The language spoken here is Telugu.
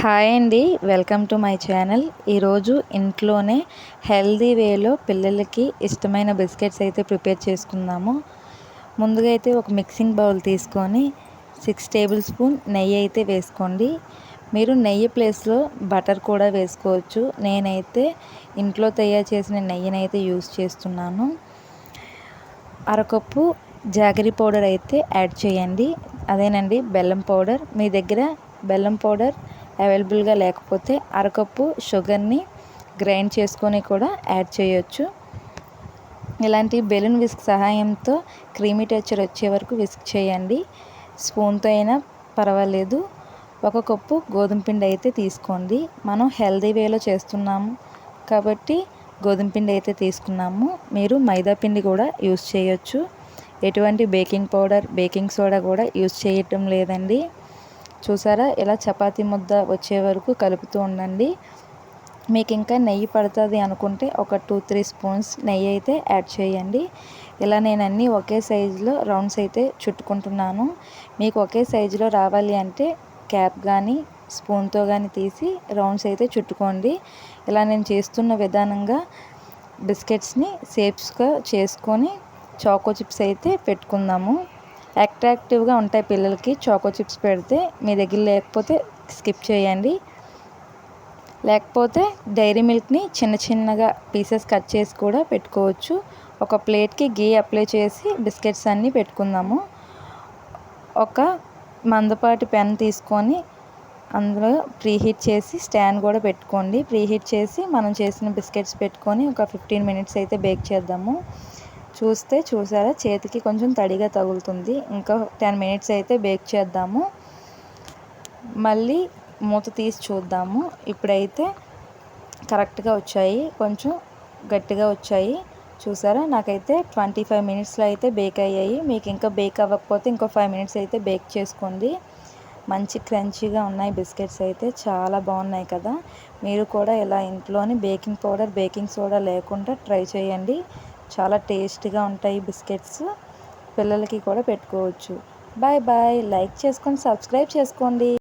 హాయ్ అండి, వెల్కమ్ టు మై ఛానల్. ఈరోజు ఇంట్లోనే హెల్దీ వేలో పిల్లలకి ఇష్టమైన బిస్కెట్స్ అయితే ప్రిపేర్ చేసుకుందాము. ముందుగా అయితే ఒక మిక్సింగ్ బౌల్ తీసుకొని 6 టేబుల్ స్పూన్ నెయ్యి అయితే వేసుకోండి. మీరు నెయ్యి ప్లేస్లో బటర్ కూడా వేసుకోవచ్చు. నేనైతే ఇంట్లో తయారు చేసిన నెయ్యిని అయితే యూస్ చేస్తున్నాను. అరకప్పు జాగరీ పౌడర్ అయితే యాడ్ చేయండి. అదేనండి బెల్లం పౌడర్. మీ దగ్గర బెల్లం పౌడర్ అవైలబుల్గా లేకపోతే అరకప్పు షుగర్ని గ్రైండ్ చేసుకొని కూడా యాడ్ చేయొచ్చు. ఇలాంటి బెలూన్ విస్క్ సహాయంతో క్రీమీ టెక్స్చర్ వచ్చే వరకు విస్క్ చేయండి. స్పూన్తో అయినా పర్వాలేదు. 1 కప్పు గోధుమ పిండి అయితే తీసుకోండి. మనం హెల్దీ వేలో చేస్తున్నాము కాబట్టి గోధుమ పిండి అయితే తీసుకున్నాము. మీరు మైదా పిండి కూడా యూస్ చేయొచ్చు. ఎటువంటి బేకింగ్ పౌడర్, బేకింగ్ సోడా కూడా యూస్ చేయటం లేదండి. చూసారా, ఇలా చపాతీ ముద్ద వచ్చే వరకు కలుపుతూ ఉండండి. మీకు ఇంకా నెయ్యి పడుతుంది అనుకుంటే ఒక 2-3 స్పూన్స్ నెయ్యి అయితే యాడ్ చేయండి. ఇలా నేను అన్నీ ఒకే సైజులో రౌండ్స్ అయితే చుట్టుకుంటున్నాను. మీకు ఒకే సైజులో రావాలి అంటే క్యాప్ కానీ స్పూన్తో కానీ తీసి రౌండ్స్ అయితే చుట్టుకోండి. ఇలా నేను చేస్తున్న విధానంగా బిస్కెట్స్ని షేప్స్గా చేసుకొని చాకో చిప్స్ అయితే పెట్టుకుందాము. అట్రాక్టివ్గా ఉంటాయి పిల్లలకి చాకో చిప్స్ పెడితే. మీ దగ్గర లేకపోతే స్కిప్ చేయండి. లేకపోతే డైరీ మిల్క్ని చిన్న చిన్నగా పీసెస్ కట్ చేసి కూడా పెట్టుకోవచ్చు. ఒక ప్లేట్కి గీ అప్లై చేసి బిస్కెట్స్ అన్నీ పెట్టుకుందాము. ఒక మందపాటి పెన్ తీసుకొని అందులో ప్రీహీట్ చేసి స్టాండ్ కూడా పెట్టుకోండి. ప్రీహీట్ చేసి మనం చేసిన బిస్కెట్స్ పెట్టుకొని ఒక 15 మినిట్స్ అయితే బేక్ చేద్దాము. చూసారా, చేతికి కొంచెం తడిగా తగులుతుంది. ఇంకా 10 మినిట్స్ అయితే బేక్ చేద్దాము. మళ్ళీ మూత తీసి చూద్దాము. ఇప్పుడైతే కరెక్ట్గా వచ్చాయి, కొంచెం గట్టిగా వచ్చాయి. చూసారా, నాకైతే 25 మినిట్స్లో అయితే బేక్ అయ్యాయి. మీకు ఇంకా బేక్ అవ్వకపోతే ఇంకో 5 మినిట్స్ అయితే బేక్ చేసుకోండి. మంచి క్రంచీగా ఉన్నాయి బిస్కెట్స్ అయితే, చాలా బాగున్నాయి కదా. మీరు కూడా ఇలా ఇంట్లోని బేకింగ్ పౌడర్, బేకింగ్ సోడా లేకుండా ట్రై చేయండి. చాలా టేస్టీగా ఉంటాయి బిస్కెట్స్. పిల్లలకి కూడా పెట్టుకోవచ్చు. Bye bye. లైక్ చేసుకొని సబ్స్క్రైబ్ చేసుకోండి.